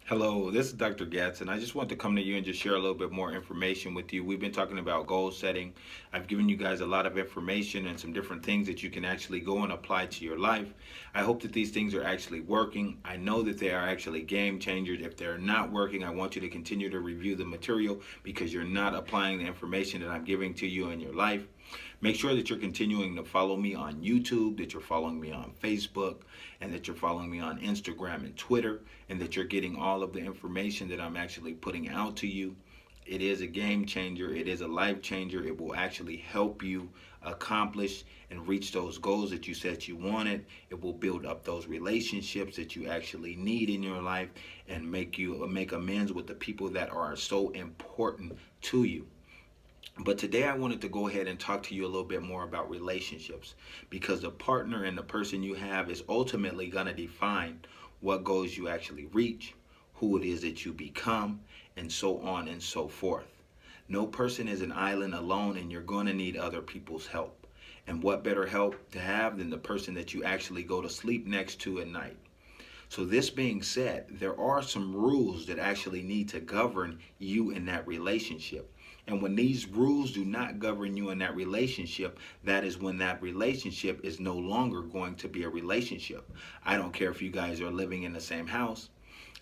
Hello, this is Dr. Gatson. I just want to come to you and just share a little bit more information with you. We've been talking about goal setting. I've given you guys a lot of information and some different things that you can actually go and apply to your life. I hope that these things are actually working. I know that they are actually game changers. If they're not working, I want you to continue to review the material because you're not applying the information that I'm giving to you in your life. Make sure that you're continuing to follow me on YouTube, that you're following me on Facebook, and that you're following me on Instagram and Twitter, and that you're getting all of the information that I'm actually putting out to you. It is a game changer. It is a life changer. It will actually help you accomplish and reach those goals that you said you wanted. It will build up those relationships that you actually need in your life and make amends with the people that are so important to you. But today I wanted to go ahead and talk to you a little bit more about relationships because the partner and the person you have is ultimately going to define what goals you actually reach, who it is that you become, and so on and so forth. No person is an island alone, and you're going to need other people's help. And what better help to have than the person that you actually go to sleep next to at night? So, this being said, there are some rules that actually need to govern you in that relationship. And when these rules do not govern you in that relationship, that is when that relationship is no longer going to be a relationship. I don't care if you guys are living in the same house.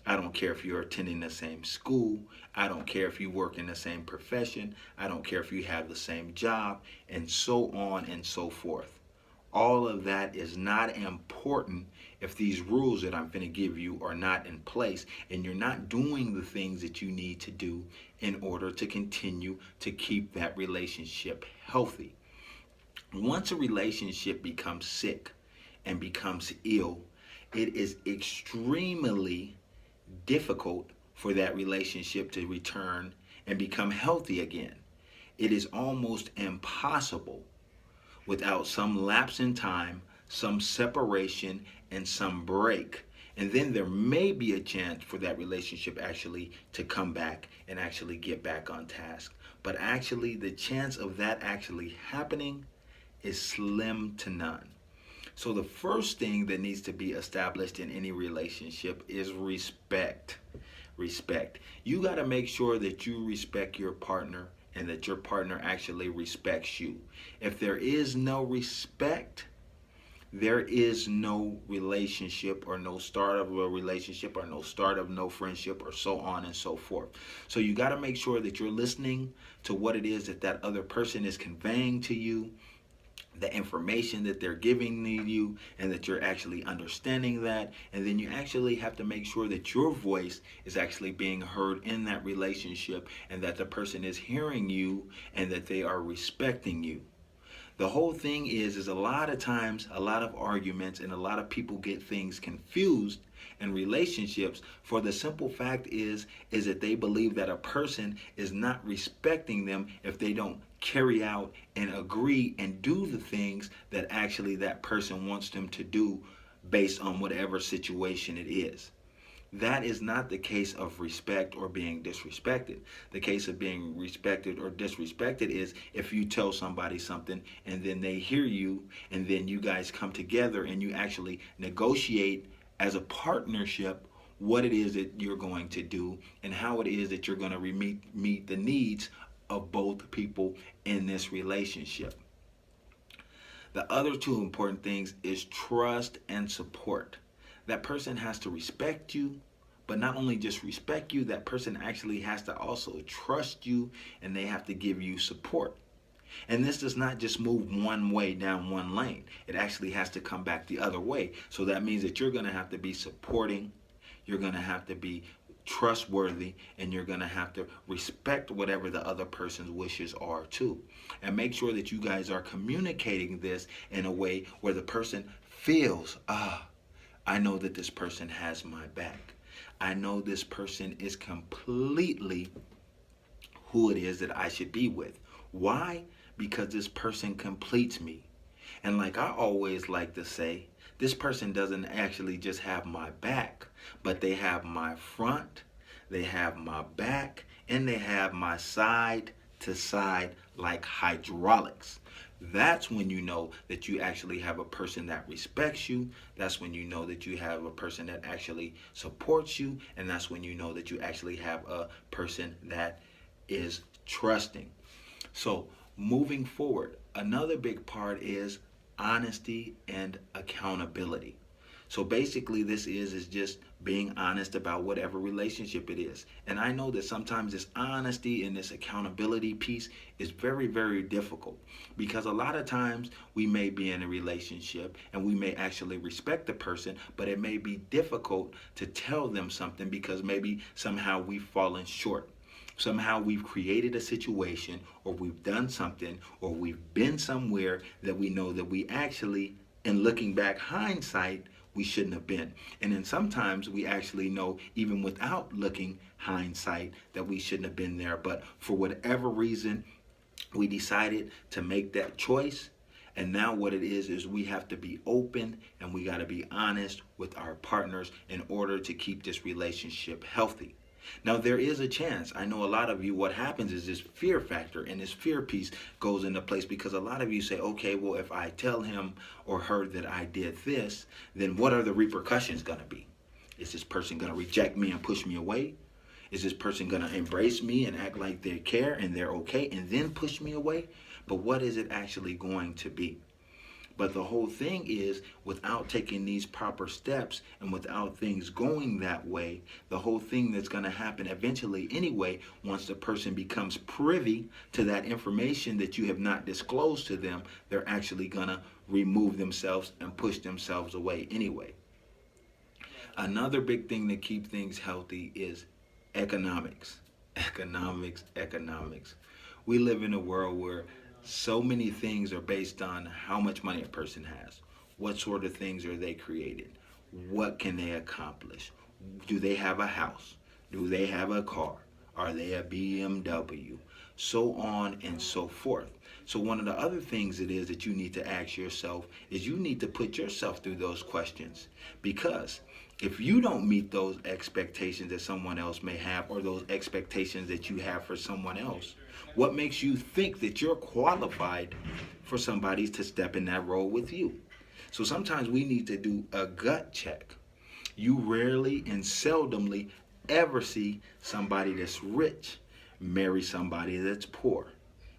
I don't care if you're attending the same school. I don't care if you work in the same profession. I don't care if you have the same job, and so on and so forth. All of that is not important if these rules that I'm going to give you are not in place and you're not doing the things that you need to do in order to continue to keep that relationship healthy. Once a relationship becomes sick and becomes ill, it is extremely difficult for that relationship to return and become healthy again. It is almost impossible without some lapse in time, some separation, and some break. And then there may be a chance for that relationship actually to come back and actually get back on task. But actually, the chance of that actually happening is slim to none. So, the first thing that needs to be established in any relationship is respect. Respect. You got to make sure that you respect your partner and that your partner actually respects you. If there is no respect, there is no relationship or no start of a relationship or no start of no friendship or so on and so forth. So you got to make sure that you're listening to what it is that that other person is conveying to you, the information that they're giving you, and that you're actually understanding that. And then you actually have to make sure that your voice is actually being heard in that relationship and that the person is hearing you and that they are respecting you. The whole thing is a lot of times a lot of arguments and a lot of people get things confused in relationships for the simple fact is that they believe that a person is not respecting them if they don't carry out and agree and do the things that actually that person wants them to do based on whatever situation it is. That is not the case of respect or being disrespected. The case of being respected or disrespected is if you tell somebody something and then they hear you and then you guys come together and you actually negotiate as a partnership what it is that you're going to do and how it is that you're going to meet the needs of both people in this relationship. The other two important things is trust and support. That person has to respect you, but not only just respect you, that person actually has to also trust you and they have to give you support. And this does not just move one way down one lane. It actually has to come back the other way. So that means that you're going to have to be supporting, you're going to have to be trustworthy, and you're going to have to respect whatever the other person's wishes are too. And make sure that you guys are communicating this in a way where the person feels, I know that this person has my back. I know this person is completely who it is that I should be with. Why? Because this person completes me. And like I always like to say, this person doesn't actually just have my back, but they have my front, they have my back, and they have my side to side like hydraulics. That's when you know that you actually have a person that respects you. That's when you know that you have a person that actually supports you. And that's when you know that you actually have a person that is trusting. So, moving forward, another big part is honesty and accountability. So basically this is just being honest about whatever relationship it is. And I know that sometimes this honesty and this accountability piece is very, very difficult because a lot of times we may be in a relationship and we may actually respect the person, but it may be difficult to tell them something because maybe somehow we've fallen short. Somehow we've created a situation, or we've done something, or we've been somewhere that we know that we actually, in looking back hindsight, we shouldn't have been. And then sometimes we actually know, even without looking hindsight, that we shouldn't have been there. But for whatever reason, we decided to make that choice. And now what it is we have to be open and we got to be honest with our partners in order to keep this relationship healthy. Now, there is a chance. I know a lot of you, what happens is this fear factor, and this fear piece goes into place because a lot of you say, okay, well, if I tell him or her that I did this, then what are the repercussions going to be? Is this person going to reject me and push me away? Is this person going to embrace me and act like they care and they're okay and then push me away? But what is it actually going to be? But the whole thing is, without taking these proper steps and without things going that way, the whole thing that's going to happen eventually anyway, once the person becomes privy to that information that you have not disclosed to them, they're actually going to remove themselves and push themselves away anyway. Another big thing to keep things healthy is economics. Economics. We live in a world where so many things are based on how much money a person has. What sort of things are they created? What can they accomplish? Do they have a house? Do they have a car? Are they a BMW? So on and so forth. So one of the other things it is that you need to ask yourself is you need to put yourself through those questions, because if you don't meet those expectations that someone else may have, or those expectations that you have for someone else, what makes you think that you're qualified for somebody to step in that role with you? So sometimes we need to do a gut check. You rarely and seldomly ever see somebody that's rich marry somebody that's poor.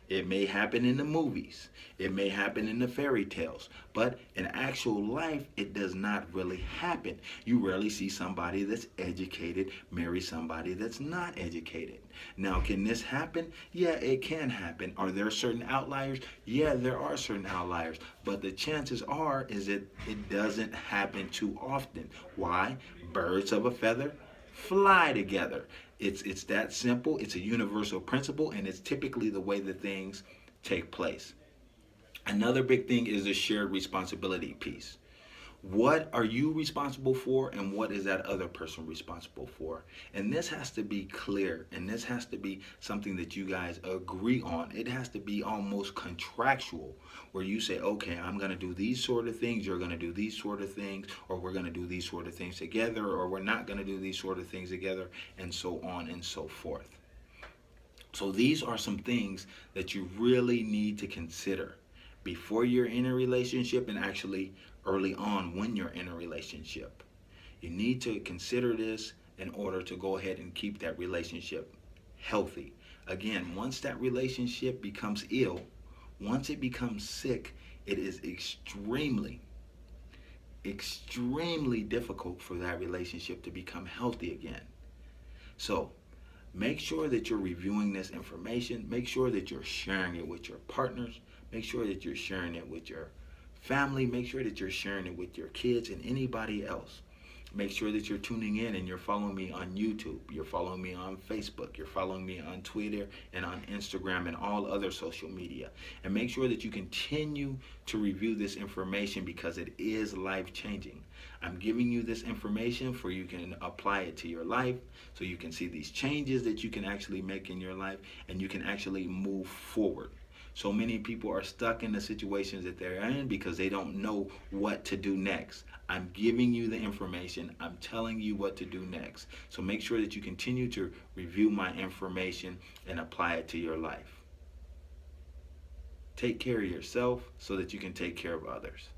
It may happen in the movies. It may happen in the fairy tales. But in actual life, it does not really happen. You rarely see somebody that's educated marry somebody that's not educated. Now, can this happen? Yeah, it can happen. Are there certain outliers? Yeah, there are certain outliers. But the chances are is that it doesn't happen too often. Why? Birds of a feather fly together. It's that simple. It's a universal principle, and it's typically the way that things take place. Another big thing is the shared responsibility piece. What are you responsible for, and what is that other person responsible for? And this has to be clear, and this has to be something that you guys agree on. It has to be almost contractual, where you say, okay, I'm going to do these sort of things, you're going to do these sort of things, or we're going to do these sort of things together, or we're not going to do these sort of things together, and so on and so forth. So these are some things that you really need to consider before you're in a relationship, and actually early on when you're in a relationship. You need to consider this in order to go ahead and keep that relationship healthy. Again, once that relationship becomes ill, once it becomes sick, it is extremely difficult for that relationship to become healthy again. So make sure that you're reviewing this information. Make sure that you're sharing it with your partners. Make sure that you're sharing it with your family. Make sure that you're sharing it with your kids and anybody else. Make sure that you're tuning in and you're following me on YouTube. You're following me on Facebook. You're following me on Twitter and on Instagram and all other social media. And make sure that you continue to review this information, because it is life-changing. I'm giving you this information for you can apply it to your life, so you can see these changes that you can actually make in your life, and you can actually move forward. So many people are stuck in the situations that they're in because they don't know what to do next. I'm giving you the information. I'm telling you what to do next. So make sure that you continue to review my information and apply it to your life. Take care of yourself so that you can take care of others.